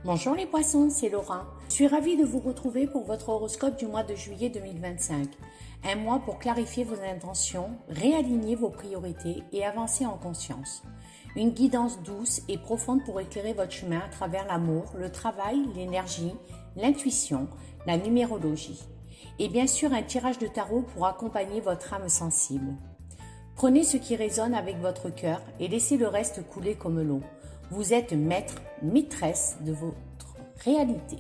Bonjour les poissons, c'est Laura. Je suis ravie de vous retrouver pour votre horoscope du mois de juillet 2025. Un mois pour clarifier vos intentions, réaligner vos priorités et avancer en conscience. Une guidance douce et profonde pour éclairer votre chemin à travers l'amour, le travail, l'énergie, l'intuition, la numérologie. Et bien sûr un tirage de tarot pour accompagner votre âme sensible. Prenez ce qui résonne avec votre cœur et laissez le reste couler comme l'eau. Vous êtes maître, maîtresse de votre réalité.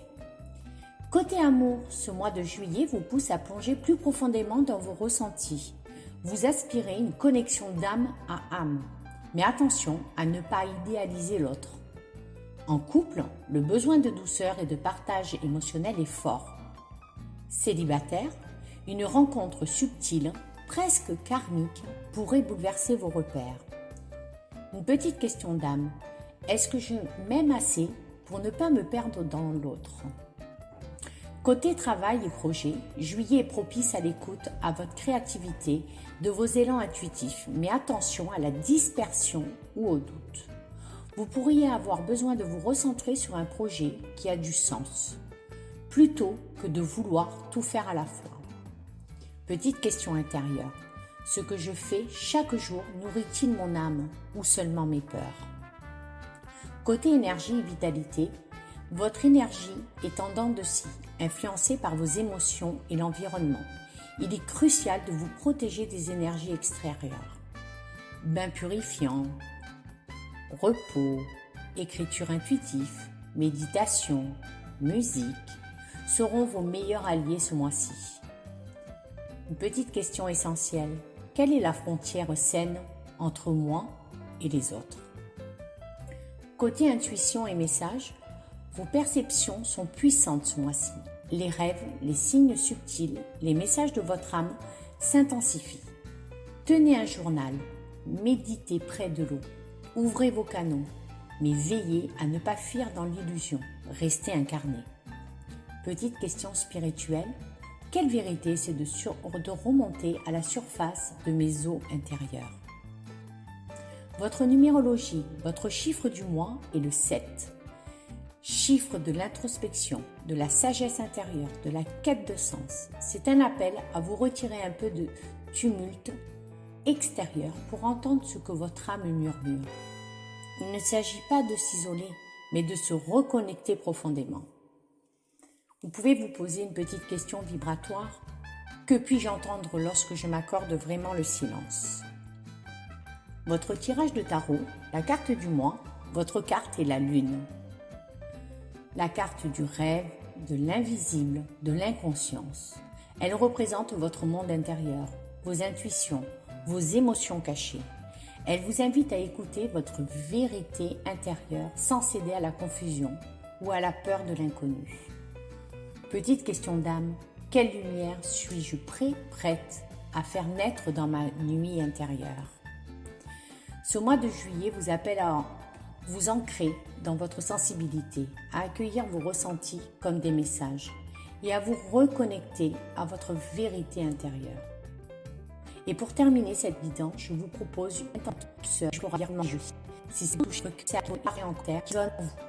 Côté amour, ce mois de juillet vous pousse à plonger plus profondément dans vos ressentis. Vous aspirez une connexion d'âme à âme. Mais attention à ne pas idéaliser l'autre. En couple, le besoin de douceur et de partage émotionnel est fort. Célibataire, une rencontre subtile, presque karmique, pourrait bouleverser vos repères. Une petite question d'âme. Est-ce que je m'aime assez pour ne pas me perdre dans l'autre? Côté travail et projet, juillet est propice à l'écoute, à votre créativité, de vos élans intuitifs, mais attention à la dispersion ou au doute. Vous pourriez avoir besoin de vous recentrer sur un projet qui a du sens, plutôt que de vouloir tout faire à la fois. Petite question intérieure. Ce que je fais chaque jour nourrit-il mon âme ou seulement mes peurs? Côté énergie et vitalité, votre énergie est en dents de scie, influencée par vos émotions et l'environnement. Il est crucial de vous protéger des énergies extérieures. Bain purifiant, repos, écriture intuitive, méditation, musique seront vos meilleurs alliés ce mois-ci. Une petite question essentielle. Quelle est la frontière saine entre moi et les autres? Côté intuition et message, vos perceptions sont puissantes ce mois-ci. Les rêves, les signes subtils, les messages de votre âme s'intensifient. Tenez un journal, méditez près de l'eau, ouvrez vos canaux, mais veillez à ne pas fuir dans l'illusion, restez incarné. Petite question spirituelle, quelle vérité c'est de remonter à la surface de mes eaux intérieures? Votre numérologie, votre chiffre du mois est le 7. Chiffre de l'introspection, de la sagesse intérieure, de la quête de sens. C'est un appel à vous retirer un peu de tumulte extérieur pour entendre ce que votre âme murmure. Il ne s'agit pas de s'isoler, mais de se reconnecter profondément. Vous pouvez vous poser une petite question vibratoire. Que puis-je entendre lorsque je m'accorde vraiment le silence? Votre tirage de tarot, la carte du mois, votre carte est la lune. La carte du rêve, de l'invisible, de l'inconscience. Elle représente votre monde intérieur, vos intuitions, vos émotions cachées. Elle vous invite à écouter votre vérité intérieure sans céder à la confusion ou à la peur de l'inconnu. Petite question d'âme, quelle lumière suis-je prête à faire naître dans ma nuit intérieure? Ce mois de juillet vous appelle à vous ancrer dans votre sensibilité, à accueillir vos ressentis comme des messages et à vous reconnecter à votre vérité intérieure. Et pour terminer cette guidance, je vous propose une intention exploratoire. Si c'est touche que c'est à toi en terre,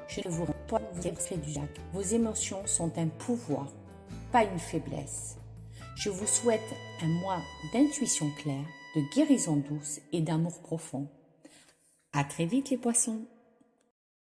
je ne vous rends pas vous êtes du lac. Vos émotions sont un pouvoir, pas une faiblesse. Je vous souhaite un mois d'intuition claire, de guérison douce et d'amour profond. À très vite les poissons!